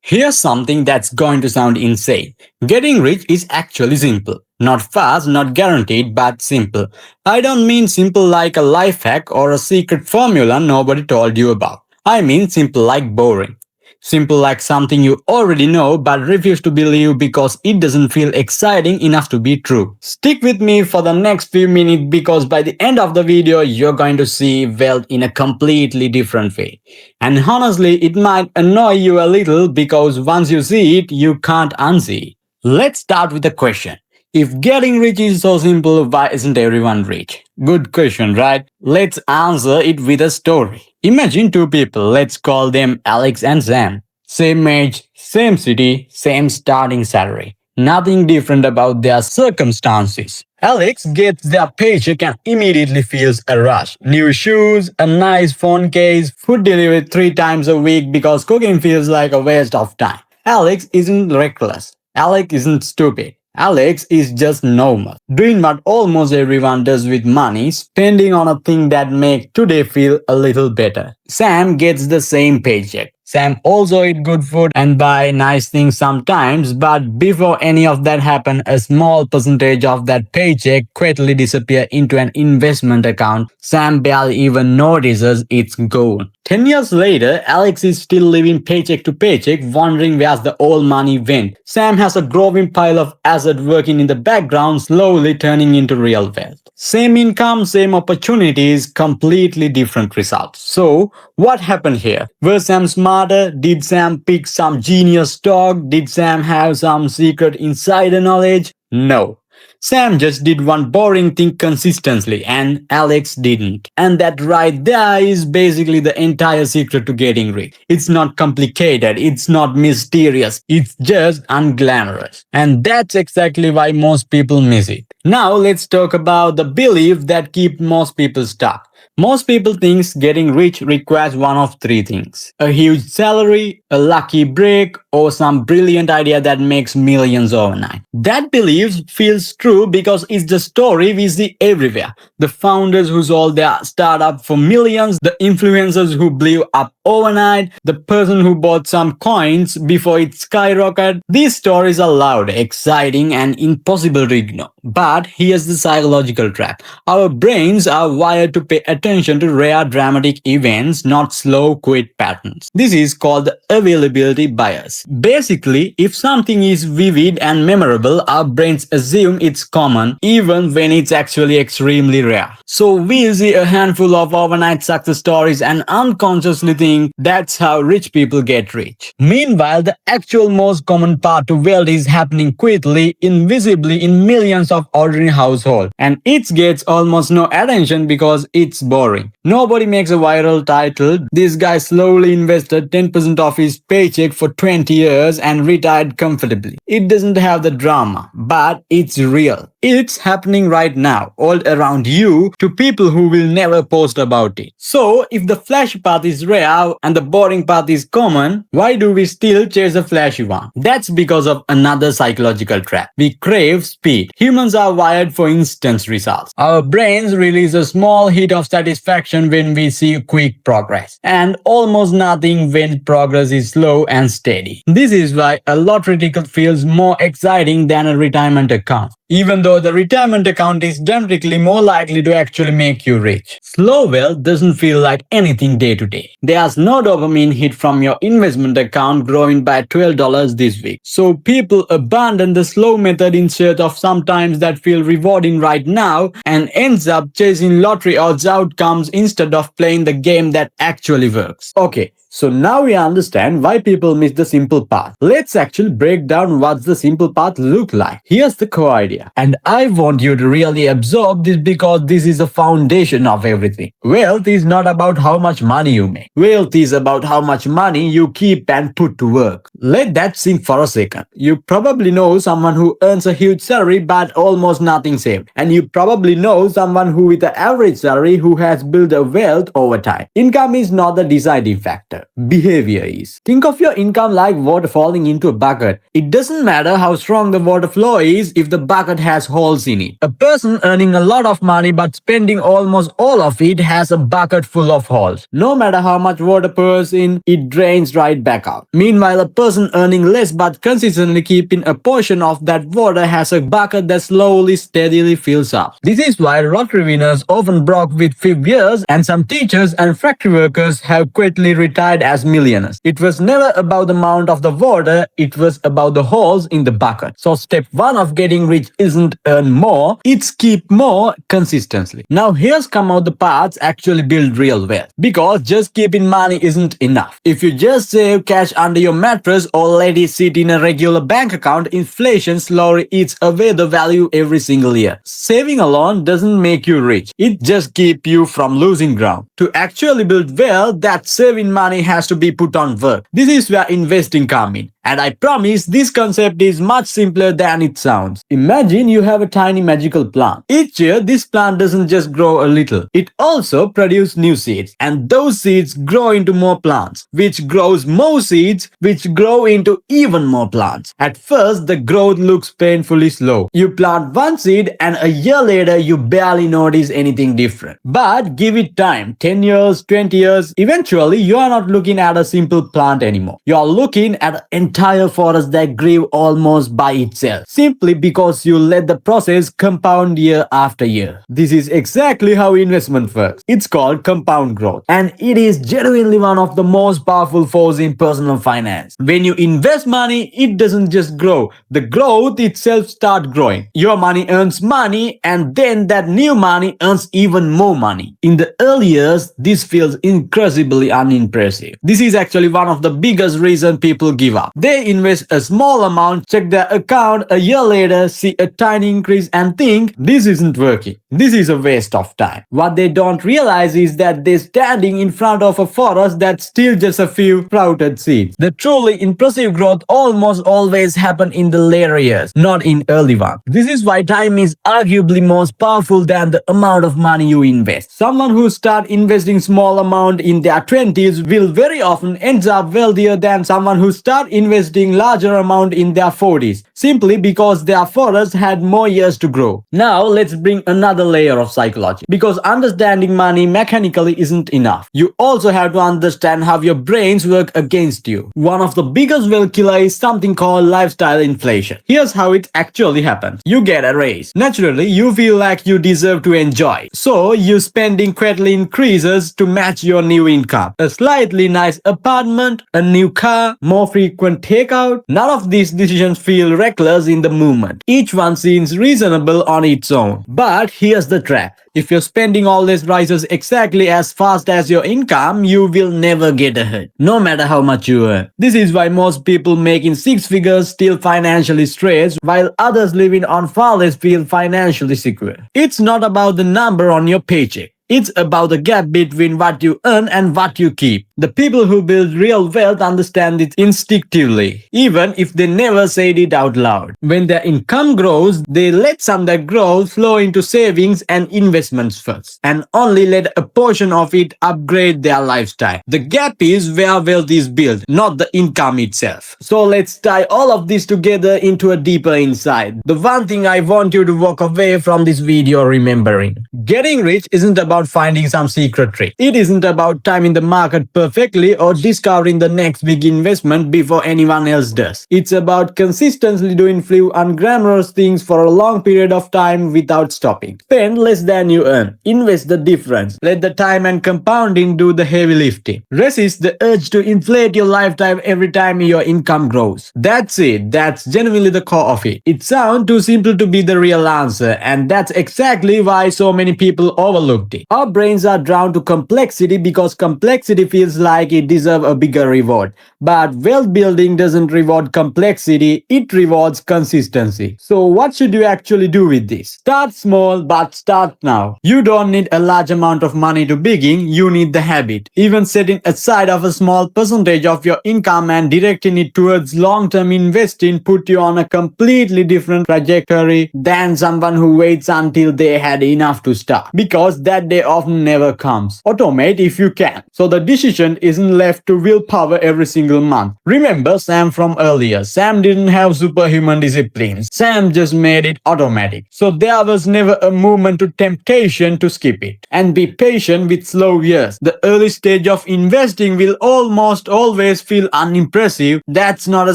Here's something that's going to sound insane. Getting rich is actually simple. Not fast, not guaranteed, but simple. I don't mean simple like a life hack or a secret formula nobody told you about. I mean simple like boring. Simple like something you already know but refuse to believe because it doesn't feel exciting enough to be true. Stick with me for the next few minutes because by the end of the video you're going to see wealth in a completely different way. And honestly, it might annoy you a little because once you see it, you can't unsee it. Let's start with a question. If getting rich is so simple, why isn't everyone rich? Good question, right? Let's answer it with a story. Imagine two people, let's call them Alex and Sam. Same age, same city, same starting salary. Nothing different about their circumstances. Alex gets their paycheck and immediately feels a rush. New shoes, a nice phone case, food delivered 3 times a week because cooking feels like a waste of time. Alex isn't reckless. Alex isn't stupid. Alex is just normal, doing what almost everyone does with money, spending on a thing that makes today feel a little better. Sam gets the same paycheck. Sam also eat good food and buy nice things sometimes, but before any of that happen, a small percentage of that paycheck quietly disappear into an investment account. Sam barely even notices it's gone. 10 years later, Alex is still living paycheck to paycheck, wondering where the old money went. Sam has a growing pile of assets working in the background, slowly turning into real wealth. Same income, same opportunities, completely different results. So, what happened here? Was Sam smarter? Did Sam pick some genius stock? Did Sam have some secret insider knowledge? No. Sam just did one boring thing consistently and Alex didn't. And that right there is basically the entire secret to getting rich. It's not complicated, it's not mysterious, it's just unglamorous. And that's exactly why most people miss it. Now let's talk about the belief that keeps most people stuck. Most people think getting rich requires one of three things: a huge salary, a lucky break, or some brilliant idea that makes millions overnight. That belief feels true because it's the story we see everywhere. The founders who sold their startup for millions, the influencers who blew up overnight, the person who bought some coins before it skyrocketed. These stories are loud, exciting, and impossible to ignore. But here's the psychological trap. Our brains are wired to pay attention to rare dramatic events, not slow quit patterns. This is called the availability bias. Basically, if something is vivid and memorable, our brains assume it's common even when it's actually extremely rare. So we see a handful of overnight success stories and unconsciously think that's how rich people get rich. Meanwhile, the actual most common path to wealth is happening quickly, invisibly in millions of ordinary households. And it gets almost no attention because it's boring. Nobody makes a viral title, "This guy slowly invested 10% of his paycheck for 20 years and retired comfortably." It doesn't have the drama, but it's real. It's happening right now, all around you, to people who will never post about it. So, if the flashy path is rare and the boring path is common, why do we still chase a flashy one? That's because of another psychological trap. We crave speed. Humans are wired for instant results. Our brains release a small hit of satisfaction when we see quick progress, and almost nothing when progress is slow and steady. This is why a lottery ticket feels more exciting than a retirement account, even though the retirement account is dramatically more likely to actually make you rich. Slow wealth doesn't feel like anything day to day. There's no dopamine hit from your investment account growing by $12 this week. So people abandon the slow method instead of sometimes that feel rewarding right now and ends up chasing lottery odds outcomes instead of playing the game that actually works. Okay, so now we understand why people miss the simple path. Let's actually break down what the simple path look like. Here's the core idea. And I want you to really absorb this because this is the foundation of everything. Wealth is not about how much money you make. Wealth is about how much money you keep and put to work. Let that sink for a second. You probably know someone who earns a huge salary but almost nothing saved. And you probably know someone who with an average salary who has built a wealth over time. Income is not the deciding factor. Behavior is. Think of your income like water falling into a bucket. It doesn't matter how strong the water flow is if the bucket has holes in it. A person earning a lot of money but spending almost all of it has a bucket full of holes. No matter how much water pours in, it drains right back out. Meanwhile, a person person earning less but consistently keeping a portion of that water has a bucket that slowly, steadily fills up. This is why lottery winners often broke with few years, and some teachers and factory workers have quickly retired as millionaires. It was never about the amount of the water, it was about the holes in the bucket. So step 1 of getting rich isn't earn more, it's keep more consistently. Now here's come out the parts actually build real wealth. Because just keeping money isn't enough. If you just save cash under your mattress or let it sit in a regular bank account, inflation slowly eats away the value every single year. Saving alone doesn't make you rich. It just keeps you from losing ground. To actually build wealth, that saving money has to be put on work. This is where investing comes in. And I promise this concept is much simpler than it sounds. Imagine you have a tiny magical plant. Each year, this plant doesn't just grow a little. It also produces new seeds. And those seeds grow into more plants, which grows more seeds, which grow into even more plants. At first, the growth looks painfully slow. You plant one seed and a year later, you barely notice anything different. But give it time, 10 years, 20 years, eventually you are not looking at a simple plant anymore. You are looking at an entire forest that grew almost by itself, simply because you let the process compound year after year. This is exactly how investment works. It's called compound growth, and it is genuinely one of the most powerful forces in personal finance. When you invest money, it doesn't just grow. The growth itself starts growing. Your money earns money, and then that new money earns even more money. In the early years, this feels incredibly unimpressive. This is actually one of the biggest reasons people give up. They invest a small amount, check their account a year later, see a tiny increase and think, this isn't working. This is a waste of time. What they don't realize is that they're standing in front of a forest that's still just a few sprouted seeds. The truly impressive growth almost always happens in the later years, not in early ones. This is why time is arguably more powerful than the amount of money you invest. Someone who starts investing small amount in their 20s will very often ends up wealthier than someone who starts investing larger amount in their 40s, simply because their forest had more years to grow. Now let's bring another layer of psychology. Because understanding money mechanically isn't enough. You also have to understand how your brains work against you. One of the biggest wealth killer is something called lifestyle inflation. Here's how it actually happens. You get a raise. Naturally, you feel like you deserve to enjoy. So your spending quickly increases to match your new income. A slightly nice apartment, a new car, more frequent takeout. None of these decisions feel reckless in the moment. Each one seems reasonable on its own. But here's the trap. If your spending always rises exactly as fast as your income, you will never get ahead, no matter how much you earn. This is why most people making six figures still financially stressed, while others living on far less feel financially secure. It's not about the number on your paycheck. It's about the gap between what you earn and what you keep. The people who build real wealth understand it instinctively, even if they never said it out loud. When their income grows, they let some of that growth flow into savings and investments first, and only let a portion of it upgrade their lifestyle. The gap is where wealth is built, not the income itself. So let's tie all of this together into a deeper insight. The one thing I want you to walk away from this video remembering. Getting rich isn't about finding some secret trick. It isn't about timing the market perfectly or discovering the next big investment before anyone else does. It's about consistently doing few unglamorous things for a long period of time without stopping. Spend less than you earn. Invest the difference. Let the time and compounding do the heavy lifting. Resist the urge to inflate your lifetime every time your income grows. That's it. That's genuinely the core of it. It sounds too simple to be the real answer, and that's exactly why so many people overlooked it. Our brains are drawn to complexity because complexity feels like it deserves a bigger reward. But wealth building doesn't reward complexity, it rewards consistency. So what should you actually do with this? Start small, but start now. You don't need a large amount of money to begin, you need the habit. Even setting aside of a small percentage of your income and directing it towards long-term investing put you on a completely different trajectory than someone who waits until they had enough to start. Because that day often never comes. Automate if you can. So the decision isn't left to willpower every single month. Remember Sam from earlier. Sam didn't have superhuman disciplines. Sam just made it automatic. So there was never a movement to temptation to skip it. And be patient with slow years. The early stage of investing will almost always feel unimpressive. That's not a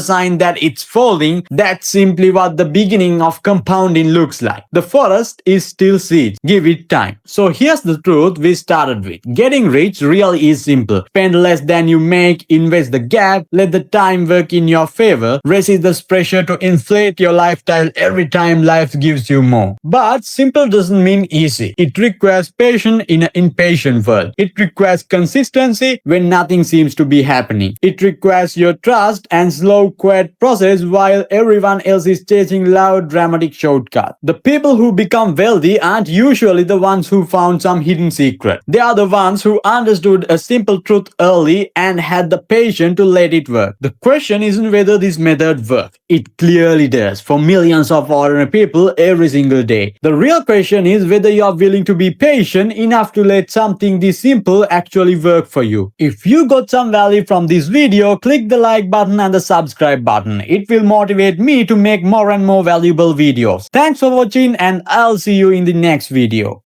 sign that it's falling. That's simply what the beginning of compounding looks like. The forest is still seeds. Give it time. So here's the truth we started with. Getting rich really is simple. Spend less than you make, invest the gap, let the time work in your favor, resist the pressure to inflate your lifestyle every time life gives you more. But simple doesn't mean easy. It requires patience in an impatient world. It requires consistency when nothing seems to be happening. It requires your trust and slow, quiet process while everyone else is chasing loud, dramatic shortcuts. The people who become wealthy aren't usually the ones who found some hidden secret. They are the ones who understood a simple truth early and had the patience to let it work. The question isn't whether this method works. It clearly does for millions of ordinary people every single day. The real question is whether you are willing to be patient enough to let something this simple actually work for you. If you got some value from this video, click the like button and the subscribe button. It will motivate me to make more and more valuable videos. Thanks for watching and I'll see you in the next video.